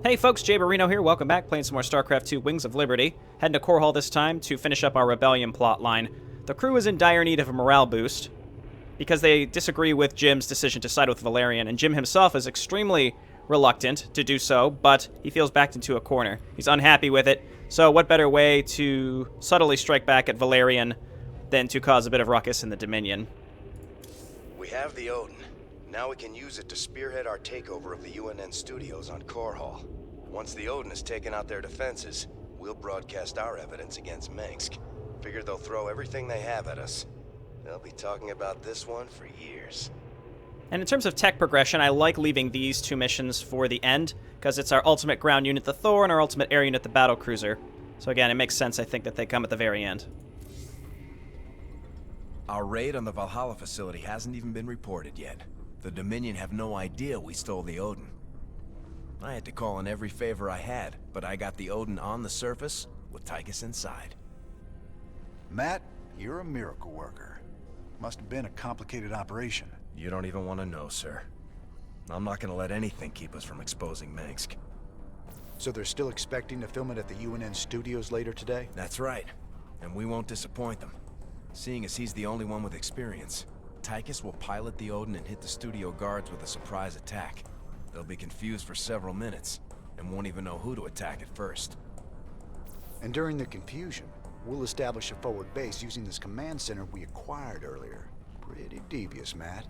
Hey folks, Jayborino here, welcome back, playing some more StarCraft 2 Wings of Liberty. Heading to Core Hall this time to finish up our Rebellion plotline. The crew is in dire need of a morale boost, because they disagree with Jim's decision to side with Valerian, and Jim himself is extremely reluctant to do so, but he feels backed into a corner. He's unhappy with it, so what better way to subtly strike back at Valerian than to cause a bit of ruckus in the Dominion? We have the Odin. Now we can use it to spearhead our takeover of the UNN studios on Core Hall. Once the Odin has taken out their defenses, we'll broadcast our evidence against Minsk. Figure they'll throw everything they have at us. They'll be talking about this one for years. And in terms of tech progression, I like leaving these two missions for the end, because it's our ultimate ground unit, the Thor, and our ultimate air unit, the Battlecruiser. So again, it makes sense, I think, that they come at the very end. Our raid on the Valhalla facility hasn't even been reported yet. The Dominion have no idea we stole the Odin. I had to call in every favor I had, but I got the Odin on the surface with Tychus inside. Matt, you're a miracle worker. Must have been a complicated operation. You don't even want to know, sir. I'm not gonna let anything keep us from exposing Minsk. So they're still expecting to film it at the UNN studios later today? That's right. And we won't disappoint them. Seeing as he's the only one with experience, Tychus will pilot the Odin and hit the studio guards with a surprise attack. They'll be confused for several minutes, and won't even know who to attack at first. And during the confusion, we'll establish a forward base using this command center we acquired earlier. Pretty devious, Matt.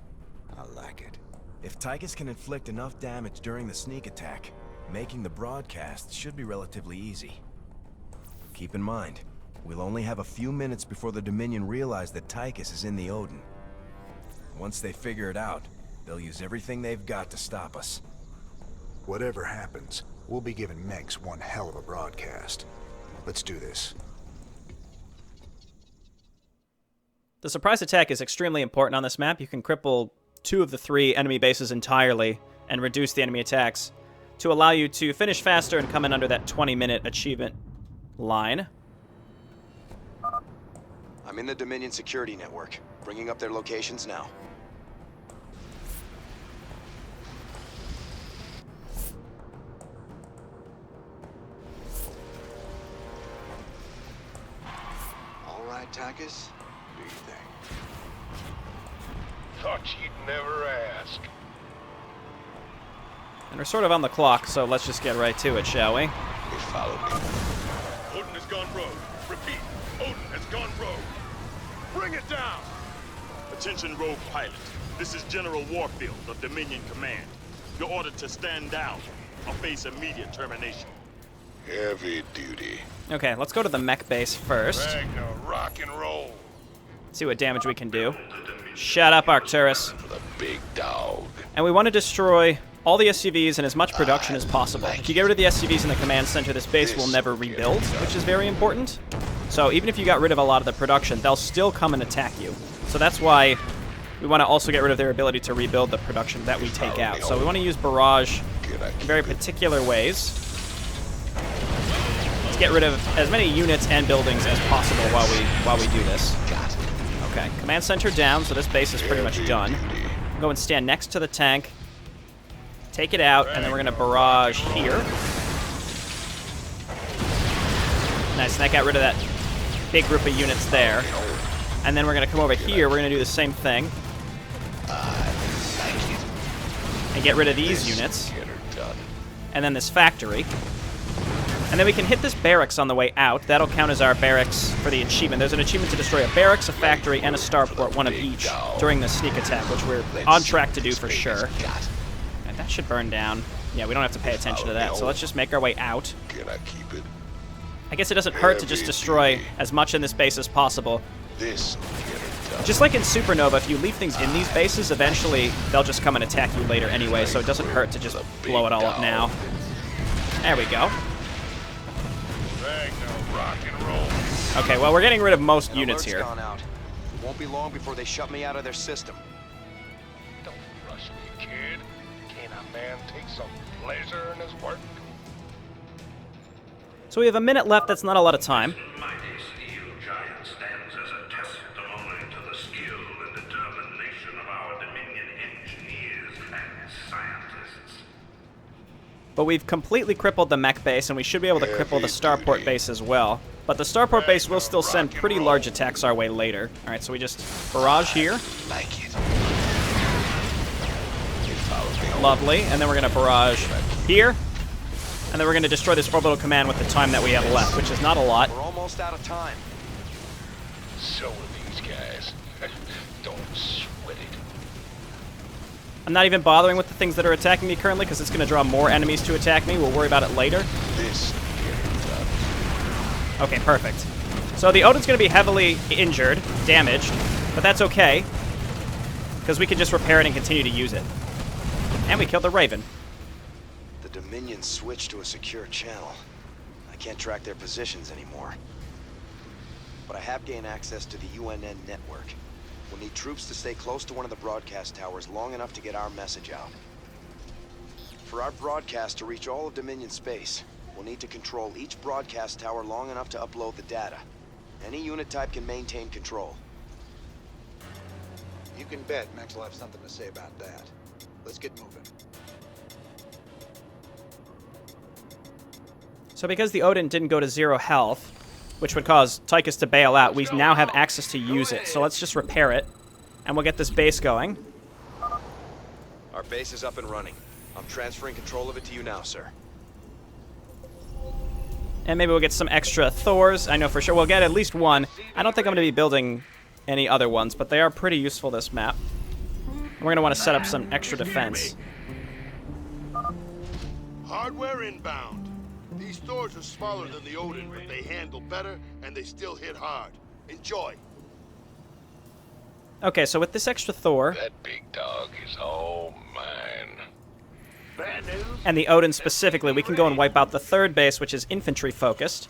I like it. If Tychus can inflict enough damage during the sneak attack, making the broadcast should be relatively easy. Keep in mind, we'll only have a few minutes before the Dominion realize that Tychus is in the Odin. Once they figure it out, they'll use everything they've got to stop us. Whatever happens, we'll be giving Mengsk one hell of a broadcast. Let's do this. The surprise attack is extremely important on this map. You can cripple 2 of the 3 enemy bases entirely and reduce the enemy attacks to allow you to finish faster and come in under that 20-minute achievement line. I'm in the Dominion security network, bringing up their locations now. All right, Tychus. Do you think? Thought you'd never ask. And we're sort of on the clock, so let's just get right to it, shall we? They followed me. Odin has gone rogue. Repeat, Odin has gone rogue. Bring it down! Attention, rogue pilot. This is General Warfield of Dominion Command. You're ordered to stand down or face immediate termination. Heavy duty. Okay, let's go to the mech base first. Ragnar, rock and roll. See what damage we can do. Shut up, Arcturus. For the big dog. And we want to destroy all the SUVs and as much production as possible. If you get rid of the SUVs in the command center, this base will never rebuild, which is very important. So even if you got rid of a lot of the production, they'll still come and attack you. So that's why we want to also get rid of their ability to rebuild the production that we take out. So we want to use barrage in very particular ways to get rid of as many units and buildings as possible while we do this. Okay, command center down, so this base is pretty much done. Go and stand next to the tank, take it out, and then we're going to barrage here. Nice, and that got rid of that big group of units there. And then we're going to come over here, we're going to do the same thing. And get rid of these units. And then this factory. And then we can hit this barracks on the way out. That'll count as our barracks for the achievement. There's an achievement to destroy a barracks, a factory, and a starport, one of each, during the sneak attack, which we're on track to do for sure. And that should burn down. Yeah, we don't have to pay attention to that, so let's just make our way out. I guess it doesn't hurt to just destroy as much in this base as possible. Just like in Supernova, if you leave things in these bases, eventually they'll just come and attack you later anyway, so it doesn't hurt to just blow it all up now. There we go. Okay, well, we're getting rid of most units here. Won't be long before they shut me out of their system. Don't rush me, kid. Can't a man take some pleasure in his work? So we have a minute left. That's not a lot of time. Mighty steel giant stands as a testimony to the skill and determination of our Dominion engineers and scientists. But we've completely crippled the mech base, and we should be able to cripple the Starport base as well. But the Starport base will still send pretty large attacks our way later. Alright, so we just barrage here. Lovely. And then we're going to barrage here. And then we're going to destroy this orbital command with the time that we have left, which is not a lot. We're almost out of time. So are these guys. Don't sweat it. I'm not even bothering with the things that are attacking me currently because it's going to draw more enemies to attack me. We'll worry about it later. Okay, perfect. So the Odin's going to be heavily injured, damaged, but that's okay because we can just repair it and continue to use it. And we killed the Raven. The Dominion switched to a secure channel. I can't track their positions anymore. But I have gained access to the UNN network. We'll need troops to stay close to one of the broadcast towers long enough to get our message out. For our broadcast to reach all of Dominion space, we'll need to control each broadcast tower long enough to upload the data. Any unit type can maintain control. You can bet Max will have something to say about that. Let's get moving. So because the Odin didn't go to 0 health, which would cause Tychus to bail out, we now have access to use it. So let's just repair it, and we'll get this base going. Our base is up and running. I'm transferring control of it to you now, sir. And maybe we'll get some extra Thors. I know for sure we'll get at least one. I don't think I'm going to be building any other ones, but they are pretty useful this map. We're going to want to set up some extra defense. Hardware inbound. These Thors are smaller than the Odin, but they handle better and they still hit hard. Enjoy. Okay, so with this extra Thor, That big dog is all mine. Bad news. and the Odin specifically, we can go and wipe out the third base, which is infantry focused.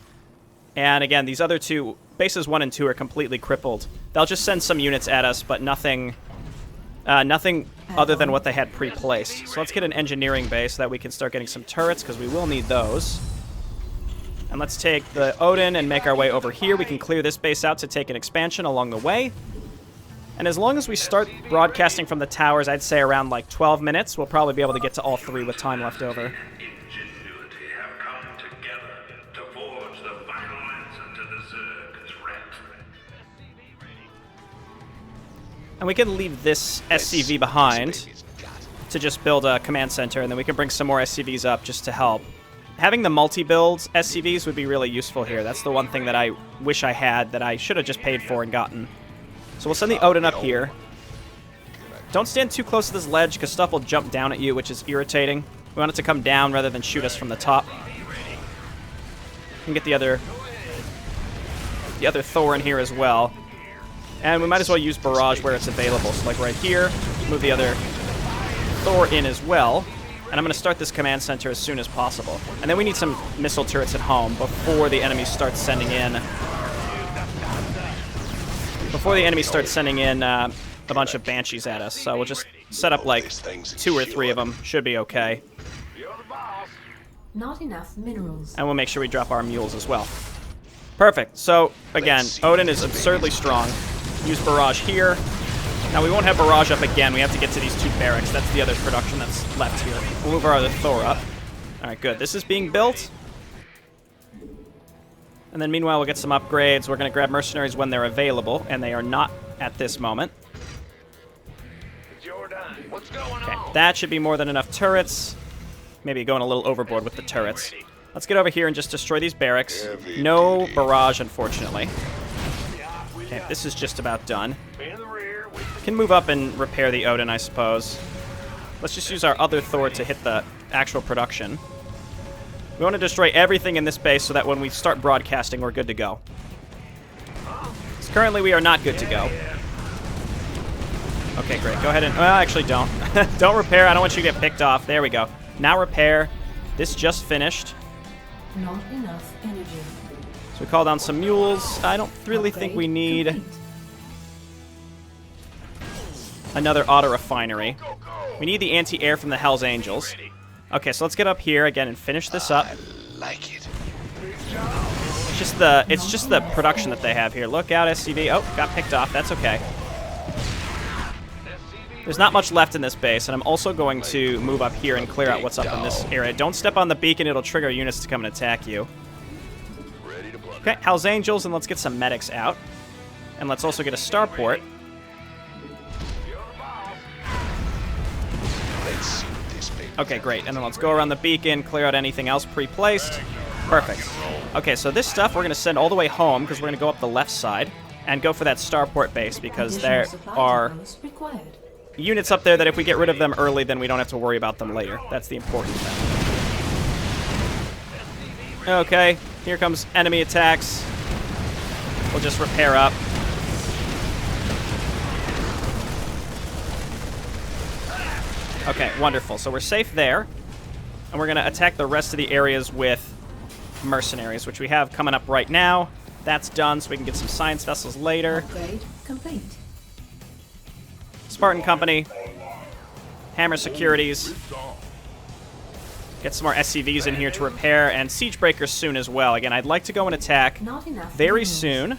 And again, these other two, bases 1 and 2 are completely crippled. They'll just send some units at us, but nothing other than what they had pre-placed. So let's get an engineering base so that we can start getting some turrets, because we will need those. And let's take the Odin and make our way over here. We can clear this base out to take an expansion along the way. And as long as we start broadcasting from the towers, I'd say around like 12 minutes, we'll probably be able to get to all 3 with time left over. Ingenuity have come together to forge the final answer to the Zerg threat. And we can leave this SCV behind to just build a command center, and then we can bring some more SCVs up just to help. Having the multi-build SCVs would be really useful here. That's the one thing that I wish I had that I should have just paid for and gotten. So we'll send the Odin up here. Don't stand too close to this ledge because stuff will jump down at you, which is irritating. We want it to come down rather than shoot us from the top. We can get the other Thor in here as well. And we might as well use barrage where it's available. So like right here, move the other Thor in as well. And I'm going to start this command center as soon as possible. And then we need some missile turrets at home before the enemy starts sending in... a bunch of Banshees at us. So we'll just set up like 2 or 3 of them. Should be okay. Not enough minerals. And we'll make sure we drop our mules as well. Perfect. So, again, Odin is absurdly strong. Use barrage here. Now, we won't have barrage up again. We have to get to these 2 barracks. That's the other production that's left here. We'll move our other Thor up. All right, good. This is being built. And then meanwhile, we'll get some upgrades. We're going to grab mercenaries when they're available, and they are not at this moment. What's going Okay, that should be more than enough turrets. Maybe going a little overboard with the turrets. Let's get over here and just destroy these barracks. No barrage, unfortunately. Okay, this is just about done. Can move up and repair the Odin, I suppose. Let's just use our other Thor to hit the actual production. We want to destroy everything in this base so that when we start broadcasting, we're good to go. Because currently, we are not good to go. Okay, great. Go ahead and... Well, actually, don't. Don't repair. I don't want you to get picked off. There we go. Now repair. This just finished. Not enough energy. So we call down some mules. I don't really think we need another auto refinery. We need the anti-air from the Hell's Angels. Okay, so let's get up here again and finish this up. I like it. It's just the production that they have here. Look out, SCV. Oh, got picked off. That's okay. There's not much left in this base, and I'm also going to move up here and clear out what's up in this area. Don't step on the beacon, it'll trigger units to come and attack you. Okay, Hell's Angels, and let's get some medics out. And let's also get a Starport. Okay, great. And then let's go around the beacon, clear out anything else pre-placed. Perfect. Okay, so this stuff we're going to send all the way home because we're going to go up the left side and go for that Starport base because there are units up there that if we get rid of them early, then we don't have to worry about them later. That's the important thing. Okay, here comes enemy attacks. We'll just repair up. Okay, wonderful. So we're safe there. And we're going to attack the rest of the areas with mercenaries, which we have coming up right now. That's done, so we can get some science vessels later. Upgrade complete. Spartan Company. Hammer Securities. Get some more SCVs in here to repair, and Siege Breakers soon as well. Again, I'd like to go and attack very soon.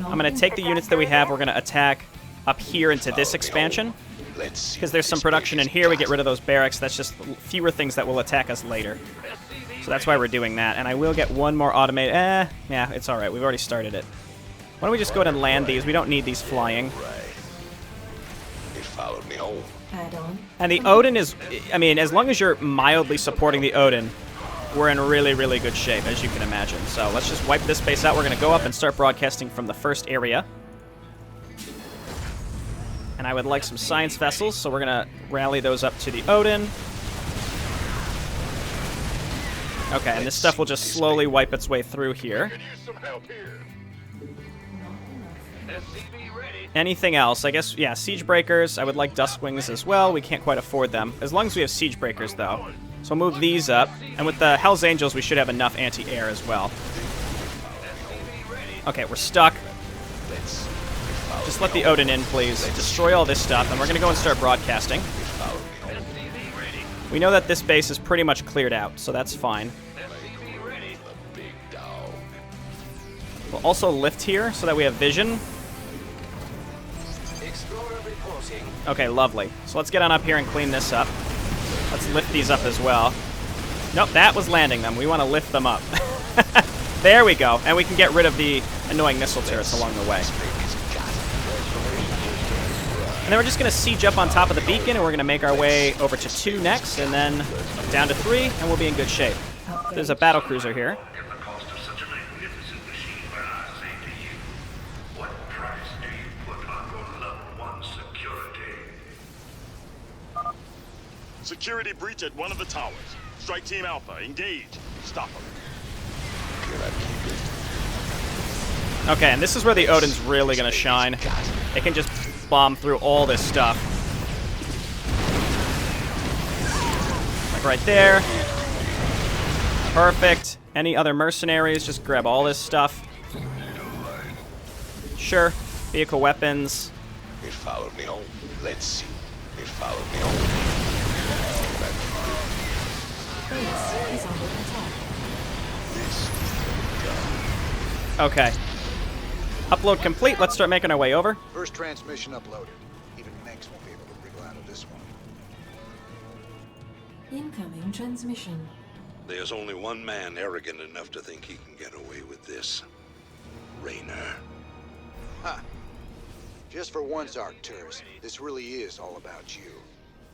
I'm going to take the units that we have. We're going to attack up here into this expansion. Because there's some production in here, we get rid of those barracks. That's just fewer things that will attack us later. So that's why we're doing that. And I will get one more automated. Yeah, it's all right. We've already started it. Why don't we just go ahead and land these? We don't need these flying. It followed me home. And the Odin is, I mean, as long as you're mildly supporting the Odin, we're in really, really good shape, as you can imagine. So let's just wipe this base out. We're going to go up and start broadcasting from the first area. And I would like some science vessels, so we're going to rally those up to the Odin. Okay, and this stuff will just slowly wipe its way through here. Anything else? I guess, yeah, Siege Breakers. I would like Duskwings as well. We can't quite afford them. As long as we have Siege Breakers, though. So we'll move these up. And with the Hell's Angels, we should have enough anti-air as well. Okay, we're stuck. Just let the Odin in, please. Destroy all this stuff, and we're going to go and start broadcasting. We know that this base is pretty much cleared out, so that's fine. We'll also lift here so that we have vision. Okay, lovely. So let's get on up here and clean this up. Let's lift these up as well. Nope, that was landing them. We want to lift them up. There we go. And we can get rid of the annoying missile turrets along the way. And then we're just going to siege up on top of the beacon, and we're going to make our way over to 2 next, and then down to 3, and we'll be in good shape. There's a battlecruiser here. At the cost of such a magnificent machine, when I say to you, what price do you put on your loved one's security? Security breach at one of the towers. Strike Team Alpha, engage. Stop them. Okay, and this is where the Odin's really going to shine. It can just bomb through all this stuff. Like right there. Perfect. Any other mercenaries, just grab all this stuff. Sure. Vehicle weapons. It followed me home. Let's see. It followed me home. Base is under attack. Okay. Upload complete. Let's start making our way over. First transmission uploaded. Even Megs won't be able to wriggle out of this one. Incoming transmission. There's only one man arrogant enough to think he can get away with this. Raynor. Huh. Just for once, Arcturus, this really is all about you.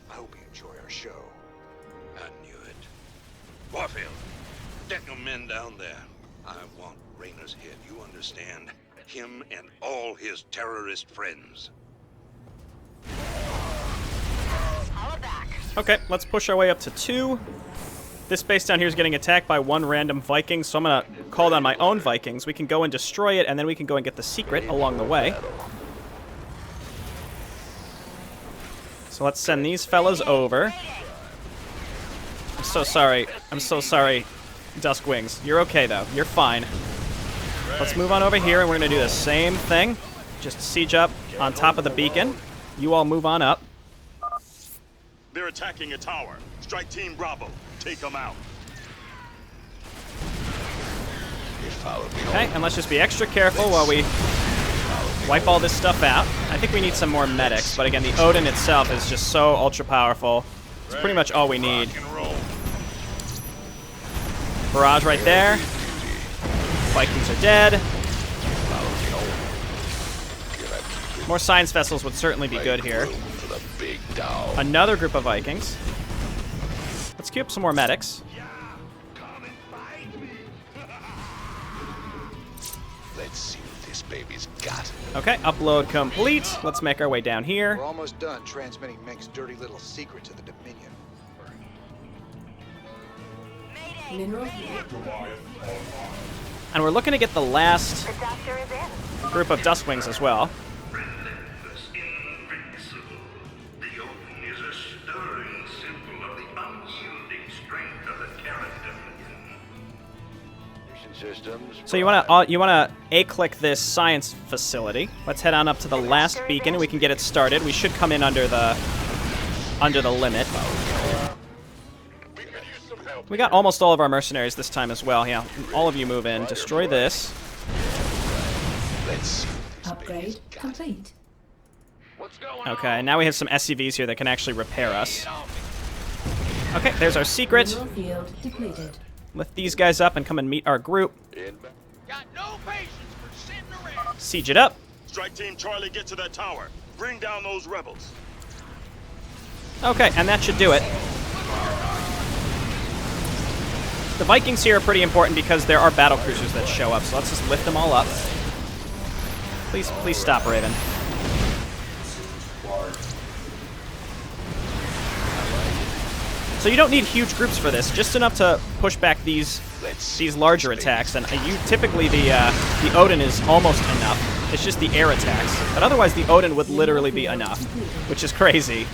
I hope you enjoy our show. I knew it. Warfield, get your men down there. I want Raynor's head, you understand? Him and all his terrorist friends. Okay, let's push our way up to 2. This base down here is getting attacked by 1 random Viking, so I'm going to call down my own Vikings. We can go and destroy it, and then we can go and get the secret along the way. So let's send these fellas over. I'm so sorry. I'm so sorry, Duskwings. You're okay, though. You're fine. Let's move on over here, and we're going to do the same thing. Just siege up on top of the beacon. You all move on up. They're attacking a tower. Strike Team Bravo. Take them out. It followed me Okay, home. and let's just be extra careful while we wipe all this stuff out. I think we need some more medics, but again, the Odin itself is just so ultra powerful. It's pretty much all we need. Barrage right there. Vikings are dead. More science vessels would certainly be good here. Another group of Vikings. Let's queue up some more medics. Let's see what this baby's got. Okay, upload complete. Let's make our way down here. We're almost done transmitting Meng's dirty little secret to the Dominion. Mineral field. And we're looking to get the last group of Duskwings as well. So you wanna A-click this science facility. Let's head on up to the last beacon. We can get it started. We should come in under the limit. We got almost all of our mercenaries this time as well. Yeah, all of you move in. Destroy this. Upgrade complete. Okay, now we have some SCVs here that can actually repair us. Okay, there's our secret. Mineral field depleted. Lift these guys up and come and meet our group. Got no patience for sitting around. Siege it up. Strike Team Charlie, get to that tower. Bring down those rebels. Okay, and that should do it. The Vikings here are pretty important because there are battle cruisers that show up, so let's just lift them all up. Please stop, Raven. So you don't need huge groups for this, just enough to push back these larger attacks. And typically the Odin is almost enough. It's just the air attacks. But otherwise the Odin would literally be enough, which is crazy.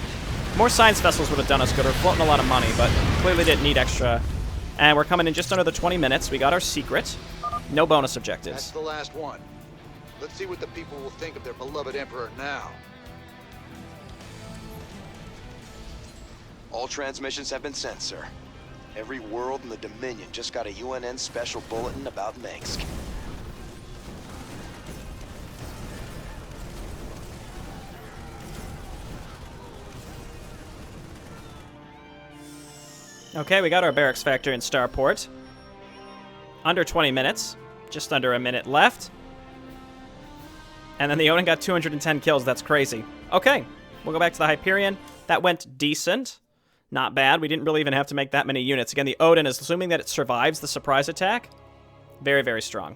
More science vessels would have done us good. We're floating a lot of money, but clearly didn't need extra. And we're coming in just under the 20 minutes. We got our secret. No bonus objectives. That's the last one. Let's see what the people will think of their beloved Emperor now. All transmissions have been sent, sir. Every world in the Dominion just got a UNN special bulletin about Mengsk. Okay, we got our barracks factory in Starport. Under 20 minutes. Just under a minute left. And then the Odin got 210 kills. That's crazy. Okay, we'll go back to the Hyperion. That went decent. Not bad. We didn't really even have to make that many units. Again, the Odin is assuming that it survives the surprise attack. Very, very strong.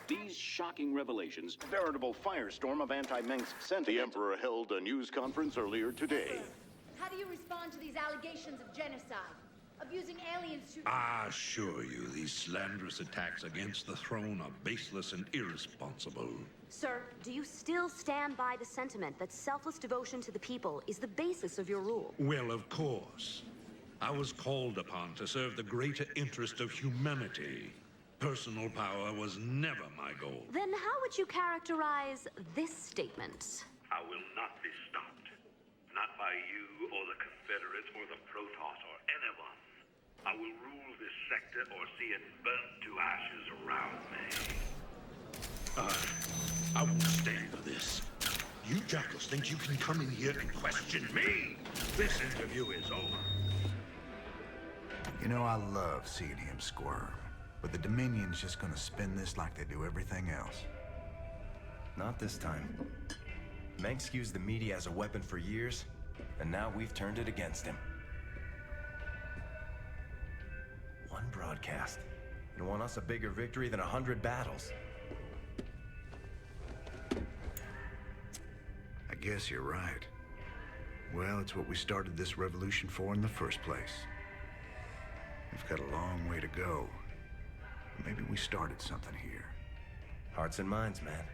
These shocking revelations, veritable firestorm of anti-Mengsk sentiment. The Emperor held a news conference earlier today. How do you respond to these allegations of genocide? Abusing aliens to... I assure you, these slanderous attacks against the throne are baseless and irresponsible. Sir, do you still stand by the sentiment that selfless devotion to the people is the basis of your rule? Well, of course. I was called upon to serve the greater interest of humanity. Personal power was never my goal. Then how would you characterize this statement? I will not be stopped. Not by you or the Confederates or the Protoss or anyone. I will rule this sector or see it burnt to ashes around me. I won't stand for this. You jackals think you can come in here and question me? This interview is over. You know, I love seeing him squirm. But the Dominion's just gonna spin this like they do everything else. Not this time. Mengsk used the media as a weapon for years, and now we've turned it against him. One broadcast. You want us a bigger victory than 100 battles? I guess you're right. Well, it's what we started this revolution for in the first place. We've got a long way to go. Maybe we started something here. Hearts and minds, man.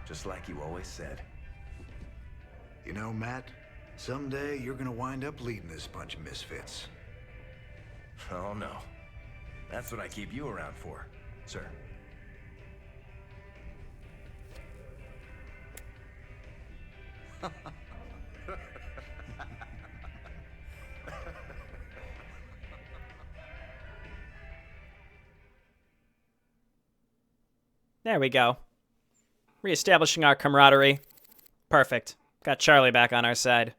Just like you always said. You know, Matt, someday you're gonna wind up leading this bunch of misfits. Oh, no. That's what I keep you around for, sir. There we go. Reestablishing our camaraderie. Perfect. Got Charlie back on our side.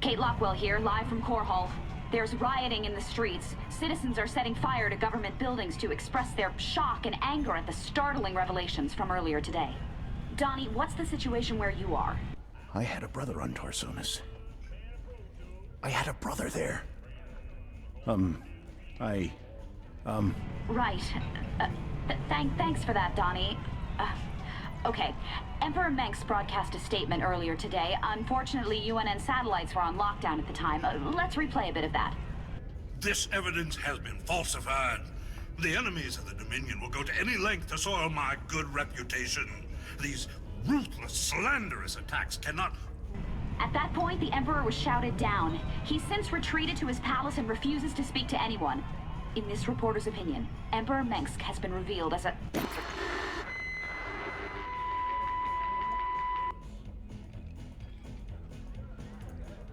Kate Lockwell here, live from Core Hall. There's rioting in the streets. Citizens are setting fire to government buildings to express their shock and anger at the startling revelations from earlier today. Donnie, what's the situation where you are? I had a brother on Tarsonis. I had a brother there. Right. Thanks for that, Donnie. Okay. Emperor Mengsk broadcast a statement earlier today. Unfortunately, UNN satellites were on lockdown at the time. Let's replay a bit of that. This evidence has been falsified. The enemies of the Dominion will go to any length to soil my good reputation. These ruthless, slanderous attacks cannot... At that point, the Emperor was shouted down. He's since retreated to his palace and refuses to speak to anyone. In this reporter's opinion, Emperor Mengsk has been revealed as a...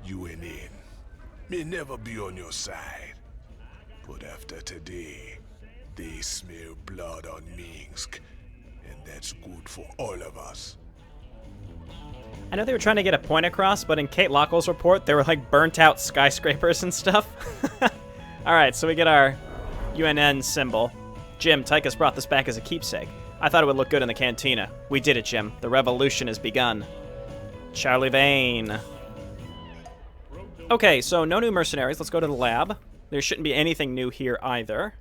UNN may never be on your side, but after today, they smell blood on Minsk, and that's good for all of us. I know they were trying to get a point across, but in Kate Lockwell's report, there were like burnt out skyscrapers and stuff. Alright, so we get our UNN symbol. Jim, Tychus brought this back as a keepsake. I thought it would look good in the cantina. We did it, Jim. The revolution has begun. Charlie Vane. Okay, so no new mercenaries. Let's go to the lab. There shouldn't be anything new here either.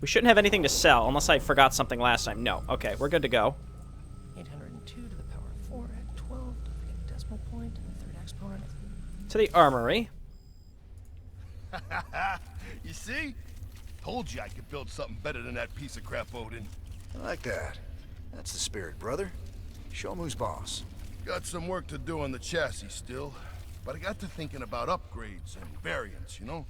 We shouldn't have anything to sell, unless I forgot something last time. No. Okay, we're good to go. 802 to the power of 4 at 12. Don't forget the decimal point and the third exponent. To the armory. You see? Told you I could build something better than that piece of crap, Odin. I like that. That's the spirit, brother. Show 'em who's boss. Got some work to do on the chassis still, but I got to thinking about upgrades and variants, you know?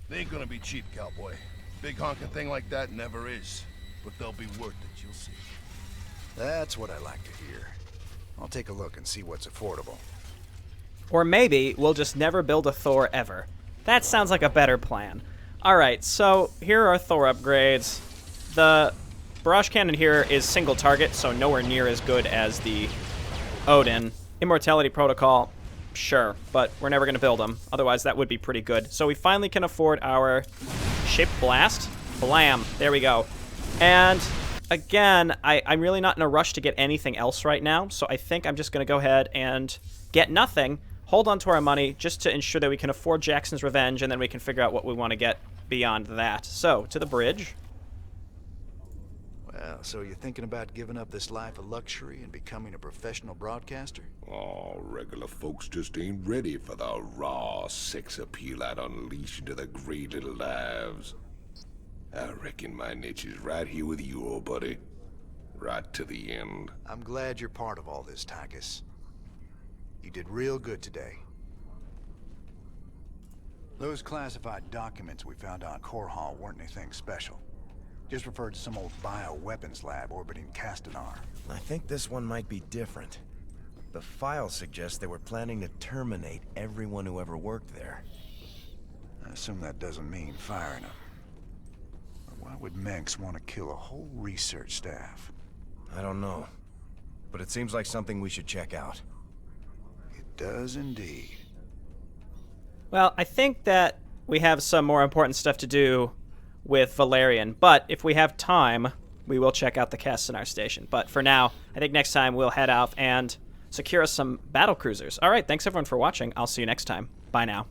They ain't gonna be cheap, cowboy. Big honking thing like that never is, but they'll be worth it, you'll see. That's what I like to hear. I'll take a look and see what's affordable. Or maybe we'll just never build a Thor ever. That sounds like a better plan. Alright, so here are our Thor upgrades. The barrage cannon here is single target, so nowhere near as good as the Odin. Immortality protocol, sure, but we're never going to build them. Otherwise, that would be pretty good. So we finally can afford our shaped blast. Blam. There we go. And again, I'm really not in a rush to get anything else right now, so I think I'm just going to go ahead and get nothing, hold on to our money, just to ensure that we can afford Jackson's Revenge, and then we can figure out what we want to get beyond that. So, to the bridge. Well, so you're thinking about giving up this life of luxury and becoming a professional broadcaster? Oh, regular folks just ain't ready for the raw sex appeal I'd unleash into the great little lives. I reckon my niche is right here with you, old buddy. Right to the end. I'm glad you're part of all this, Tychus. You did real good today. Those classified documents we found on Core Hall weren't anything special. Just referred to some old bioweapons lab orbiting Castanar. I think this one might be different. The file suggests they were planning to terminate everyone who ever worked there. I assume that doesn't mean firing them. Or why would Mengsk want to kill a whole research staff? I don't know. But it seems like something we should check out. It does indeed. Well, I think that we have some more important stuff to do with Valerian, but if we have time, we will check out the Castanar station. But for now, I think next time we'll head out and secure us some battle cruisers. All right, thanks everyone for watching. I'll see you next time. Bye now.